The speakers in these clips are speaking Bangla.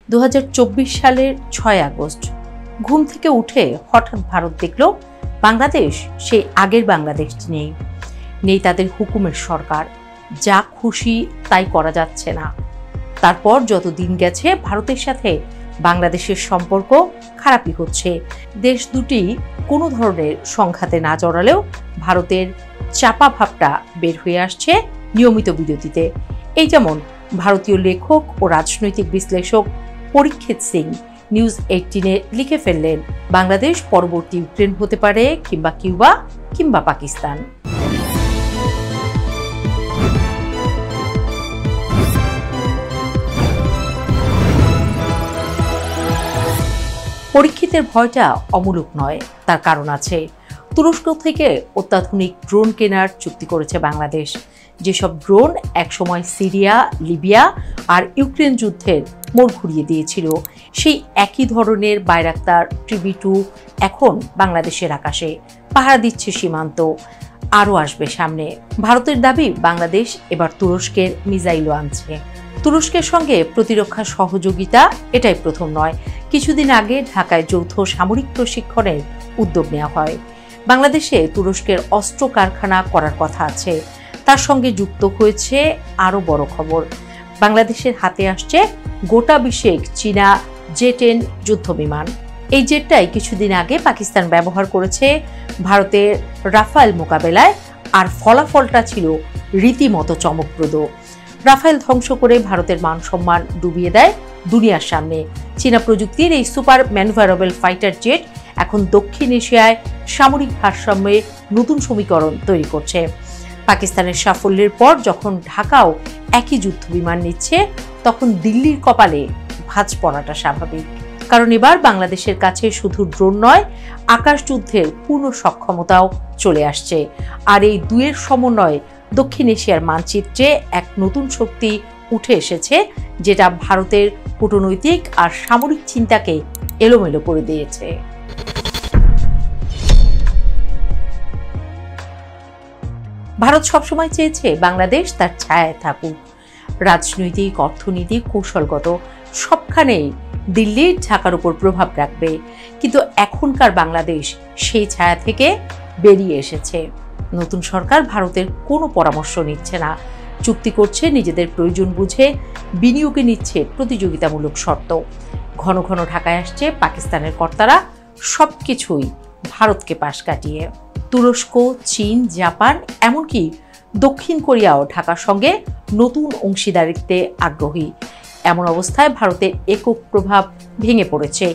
2024 সালের 6 আগস্ট ঘুম থেকে উঠে হঠাৎ ভারত দেখল বাংলাদেশ সেই আগের বাংলাদেশ নেই তাদের হুকুমের সরকার, যা খুশি তাই করা যাচ্ছে না। তারপর যত দিন গেছে ভারতের সাথে বাংলাদেশের সম্পর্ক খারাপই হচ্ছে। দেশ দুটি কোনো ধরনের সংঘাতে না জড়ালেও ভারতের চাপা ভাবটা বের হয়ে আসছে নিয়মিত বিরতিতে। এই যেমন ভারতীয় লেখক ও রাজনৈতিক বিশ্লেষক পরীক্ষিত সিং নিউজ 18-এ লিখে ফেললেন, বাংলাদেশ পরবর্তী ইউক্রেন হতে পারে, কিংবা কিউবা, কিংবা পাকিস্তান। পরীক্ষিতের ভয়টা অমূলক নয়, তার কারণ আছে। তুরস্ক থেকে অত্যাধুনিক ড্রোন কেনার চুক্তি করেছে বাংলাদেশ। যেসব ড্রোন একসময় সিরিয়া, লিবিয়া আর ইউক্রেন যুদ্ধের মোড় ঘুরিয়ে দিয়েছিল, সেই একই ধরনের বাইরাক্তার TB2 এখন বাংলাদেশের আকাশে পাহারা দিচ্ছে সীমান্ত। আরও আসবে সামনে। ভারতের দাবি বাংলাদেশ এবার তুরস্কের মিসাইলও আনছে। তুরস্কের সঙ্গে প্রতিরক্ষা সহযোগিতা এটাই প্রথম নয়। কিছুদিন আগে ঢাকায় যৌথ সামরিক প্রশিক্ষণের উদ্যোগ নেওয়া হয়। বাংলাদেশে তুরস্কের অস্ত্র কারখানা করার কথা আছে। তার সঙ্গে যুক্ত হয়েছে আরও বড় খবর, বাংলাদেশের হাতে আসছে গোটা বিশেক চীনা জে-10 যুদ্ধবিমান। এই জেটটাই কিছুদিন আগে পাকিস্তান ব্যবহার করেছে ভারতের রাফায়েল মোকাবেলায়, আর ফলাফলটা ছিল রীতিমতো চমকপ্রদ। রাফায়েল ধ্বংস করে ভারতের মান সম্মান ডুবিয়ে দেয় দুনিয়ার সামনে। চীনা প্রযুক্তির এই সুপার ম্যানুভারেবল ফাইটার জেট এখন দক্ষিণ এশিয়ায় সামরিক ভারসাম্যের নতুন সমীকরণ তৈরি করছে। পাকিস্তানের সাফল্যের পর যখন ঢাকাও একই যুদ্ধবিমান নিচ্ছে, তখন দিল্লির কপালে ভাঁজ পড়াটা স্বাভাবিক। কারণ এবার বাংলাদেশের কাছে শুধু ড্রোন নয়, আকাশ যুদ্ধের পূর্ণ সক্ষমতাও চলে আসছে। আর এই দুয়ের সমন্বয়ে দক্ষিণ এশিয়ার মানচিত্রে এক নতুন শক্তি উঠে এসেছে, যেটা ভারতের কূটনৈতিক আর সামরিক চিন্তাকে এলোমেলো করে দিয়েছে। ভারত সবসময় চেয়েছে বাংলাদেশ তার ছায়ায় থাকুক। রাজনৈতিক, অর্থনৈতিক, কৌশলগত সবখানেই দিল্লির ঢাকার উপর প্রভাব রাখবে। কিন্তু এখনকার বাংলাদেশ সেই ছায়া থেকে বেরিয়ে এসেছে। নতুন সরকার ভারতের কোনো পরামর্শ নিচ্ছে না, চুক্তি করছে নিজেদের প্রয়োজন বুঝে, বিনিয়োগে নিচ্ছে প্রতিযোগিতামূলক শর্ত। ঘন ঘন ঢাকায় আসছে পাকিস্তানের কর্তারা, সবকিছুই ভারতকে পাশ কাটিয়ে। তুরস্ক, চীন, জাপান, এমনকি দক্ষিণ কোরিয়াও ঢাকার সঙ্গে নতুন অংশীদারিত্বে আগ্রহী। এমন অবস্থায় ভারতের একক প্রভাব ভেঙে পড়েছে।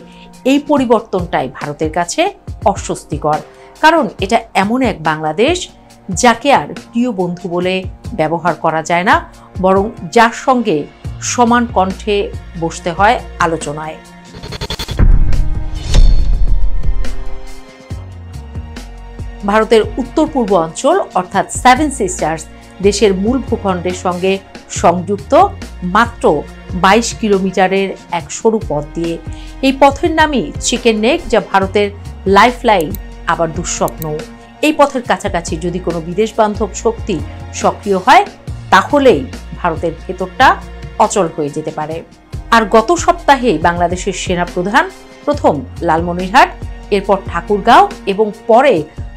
এই পরিবর্তনটাই ভারতের কাছে অস্বস্তিকর, কারণ এটা এমন এক বাংলাদেশ যাকে আর প্রিয় বন্ধু বলে ব্যবহার করা যায় না, বরং যার সঙ্গে সমান কণ্ঠে বসতে হয় আলোচনায়। ভারতের উত্তর পূর্ব অঞ্চল অর্থাৎ 7 সিস্টার্স দেশের মূল ভূখণ্ডের সঙ্গে সংযুক্ত মাত্র 22 কিলোমিটারের এক সরু পথ দিয়ে। এই পথের নামই চিকেন নেক, যা ভারতের লাইফলাইন, আবার দুঃস্বপ্ন। এই পথের কাছাকাছি যদি কোনো বিদেশ বান্ধব শক্তি সক্রিয় হয়, তাহলেই ভারতের ভেতরটা অচল হয়ে যেতে পারে। আর গত সপ্তাহে বাংলাদেশের সেনাপ্রধান প্রথম লালমনিরহাট, এরপর ঠাকুরগাঁও এবং পরে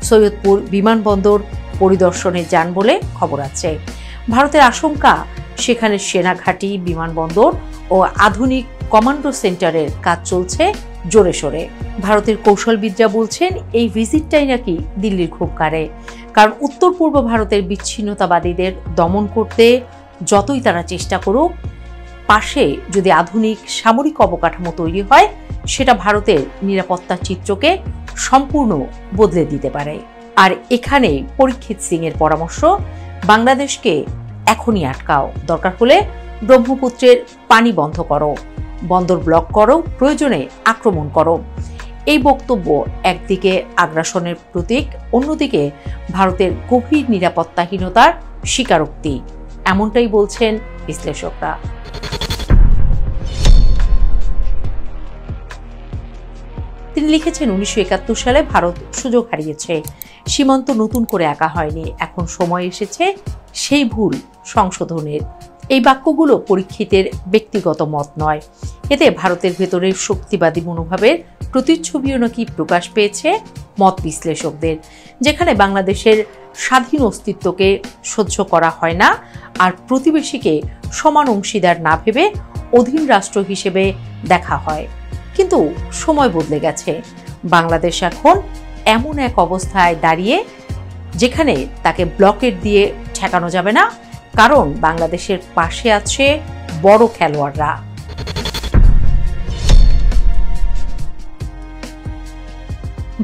সৈয়দপুর বিমানবন্দর পরিদর্শনে যান বলে খবর আছে। ভারতের আশঙ্কা সেখানে সেনাঘাঁটি, বিমানবন্দর ও আধুনিক কমান্ডো সেন্টারের কাজ চলছে জোরে সোরে। ভারতের কৌশলবিদরা বলছেন এই ভিজিটটাই নাকি দিল্লির খুব কাড়ে, কারণ উত্তর পূর্ব ভারতের বিচ্ছিন্নতাবাদীদের দমন করতে যতই তারা চেষ্টা করুক, পাশে যদি আধুনিক সামরিক অবকাঠামো তৈরি হয়, সেটা ভারতের নিরাপত্তা চিত্রকে সম্পূর্ণ বদলে দিতে পারে। আর এখানে পরীক্ষিত সিং এর পরামর্শ, বাংলাদেশকে এখনই আটকাও, দরকার হলে ব্রহ্মপুত্রের পানি বন্ধ করো, বন্দর ব্লক করো, প্রয়োজনে আক্রমণ করো। এই বক্তব্য একদিকে আগ্রাসনের প্রতীক, অন্যদিকে ভারতের গভীর নিরাপত্তাহীনতার স্বীকারোক্তি, এমনটাই বলছেন বিশ্লেষকরা। তিনি লিখেছেন, 1971 সালে ভারত সুযোগ হারিয়েছে, সীমান্ত নতুন করে আঁকা হয়নি। এখন সময় এসেছে সেই ভুল সংশোধনের। এই বাক্যগুলো পরীক্ষিতের ব্যক্তিগত মত নয়। এতে ভারতের ভেতরে শক্তিবাদী মনোভাবের প্রতিচ্ছবিও নাকি প্রকাশ পেয়েছে মত বিশ্লেষকদের, যেখানে বাংলাদেশের স্বাধীন অস্তিত্বকে সহ্য করা হয় না আর প্রতিবেশীকে সমান অংশীদার না ভেবে অধীন রাষ্ট্র হিসেবে দেখা হয়। কিন্তু সময় বদলে গেছে। বাংলাদেশ এখন এমন এক অবস্থায় দাঁড়িয়ে যেখানে তাকে ব্লকেট দিয়ে ঠেকানো যাবে না, কারণ বাংলাদেশের পাশে আছে বড় খেলোয়াড়রা।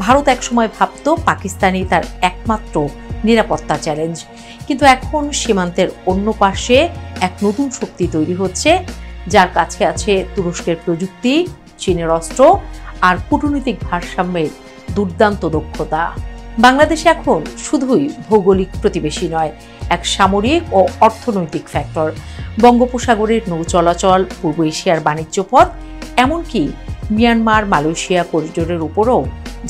ভারত একসময় ভাবত পাকিস্তানই তার একমাত্র নিরাপত্তা চ্যালেঞ্জ, কিন্তু এখন সীমান্তের অন্য পাশে এক নতুন শক্তি তৈরি হচ্ছে, যার কাছে আছে তুরস্কের প্রযুক্তি, চীনের অস্ত্র আর কূটনৈতিক ভারসাম্যের দুর্দান্ত দক্ষতা। বাংলাদেশ এখন শুধুই ভৌগোলিক প্রতিবেশী নয়, এক সামরিক ও অর্থনৈতিক ফ্যাক্টর। বঙ্গোপসাগরের নৌ চলাচল, পূর্ব এশিয়ার বাণিজ্য পথ, এমনকি মিয়ানমার মালয়েশিয়া করিডোরের উপরও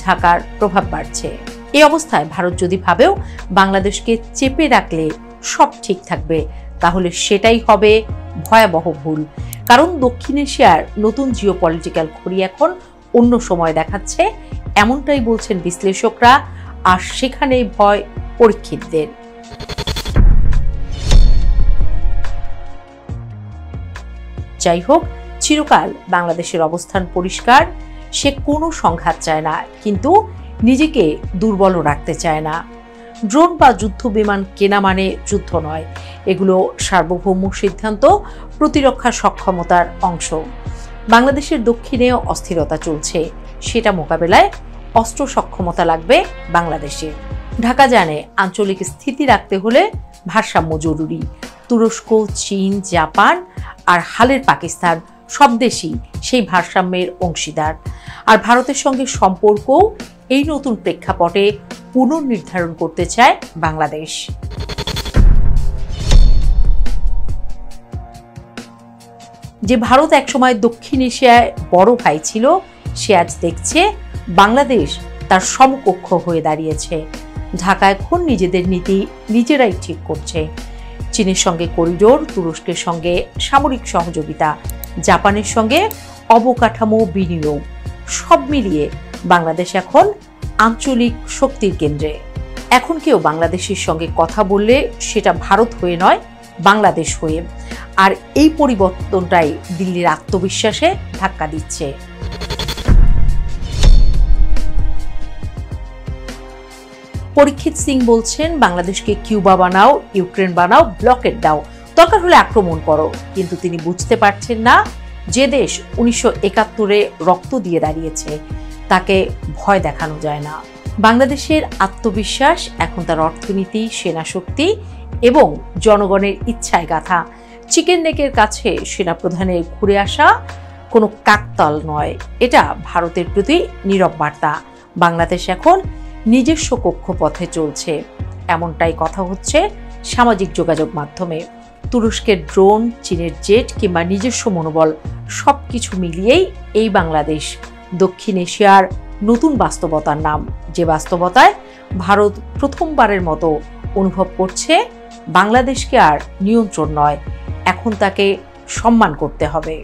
ঢাকার প্রভাব বাড়ছে। এই অবস্থায় ভারত যদি ভাবেও বাংলাদেশকে চেপে রাখলে সব ঠিক থাকবে, তাহলে সেটাই হবে ভয়াবহ ভুল। কারণ দক্ষিণ এশিয়ার নতুন জিওপলিটিক্যাল ঘড়ি এখন অন্য সময় দেখাচ্ছে, এমনটাই বলছেন বিশ্লেষকরা। আর সেখানেই ভয় পরীক্ষিতদের। যাই হোক, চিরকাল বাংলাদেশের অবস্থান পরিষ্কার। সে কোনো সংঘাত চায় না, কিন্তু নিজেকে দুর্বলও রাখতে চায় না। ড্রোন বা যুদ্ধ বিমান কেনা মানে যুদ্ধ নয়, এগুলো সার্বভৌম সিদ্ধান্ত, প্রতিরক্ষা সক্ষমতার অংশ। বাংলাদেশের দক্ষিণে অস্থিরতা চলছে, সেটা মোকাবেলায় অস্ত্র সক্ষমতা লাগবে বাংলাদেশে। ঢাকা জানে আঞ্চলিক স্থিতি রাখতে হলে ভারসাম্য জরুরি। তুরস্ক, চীন, জাপান আর হালের পাকিস্তান সব দেশই সেই ভারসাম্যের অংশীদার। আর ভারতের সঙ্গে সম্পর্কও এই নতুন প্রেক্ষাপটে পুনর্নির্ধারণ করতে চায় বাংলাদেশ। যে ভারত একসময় দক্ষিণ এশিয়ায় বড় ভাই ছিল, সে আজ দেখছে বাংলাদেশ তার সমকক্ষ হয়ে দাঁড়িয়েছে। ঢাকা এখন নিজেদের নীতি নিজেরাই ঠিক করছে। চীনের সঙ্গে করিডোর, তুরস্কের সঙ্গে সামরিক সহযোগিতা, জাপানের সঙ্গে অবকাঠামো বিনিয়োগ, সব মিলিয়ে বাংলাদেশ এখন আঞ্চলিক শক্তির কেন্দ্রে। এখন কেউ বাংলাদেশের সঙ্গে কথা বললে সেটা ভারত হয়ে নয়, বাংলাদেশ হয়ে। আর এই পরিবর্তনটাই দিল্লির আত্মবিশ্বাসে ধাক্কা দিচ্ছে। পরীক্ষিত সিং বলছেন, বাংলাদেশকে কিউবা বানাও, ইউক্রেন বানাও, ব্লকেট দাও, দরকার হলে আক্রমণ করো। কিন্তু তিনি বুঝতে পারছেন না, যে দেশ 1971-এ রক্ত দিয়ে দাঁড়িয়েছে, তাকে ভয় দেখানো যায় না। বাংলাদেশের আত্মবিশ্বাস এখন তার অর্থনীতি, সেনাশক্তি এবং জনগণের ইচ্ছায় গাথা। চিকেন নেকের কাছে সেনাপ্রধানের ঘুরে আসা কোনো কাকতাল নয়, এটা ভারতের প্রতি নীরব বার্তা। বাংলাদেশ এখন নিজস্ব কক্ষপথে চলছে, এমনটাই কথা হচ্ছে সামাজিক যোগাযোগ মাধ্যমে। তুরস্কের ড্রোন, চীনের জেট কিংবা নিজস্ব মনোবল, সবকিছু মিলিয়েই এই বাংলাদেশ দক্ষিণ এশিয়ার নতুন বাস্তবতার নাম, যে বাস্তবতায় ভারত প্রথমবারের মতো অনুভব করছে বাংলাদেশকে আর নিয়ন্ত্রণ নয়, এখন তাকে সম্মান করতে হবে।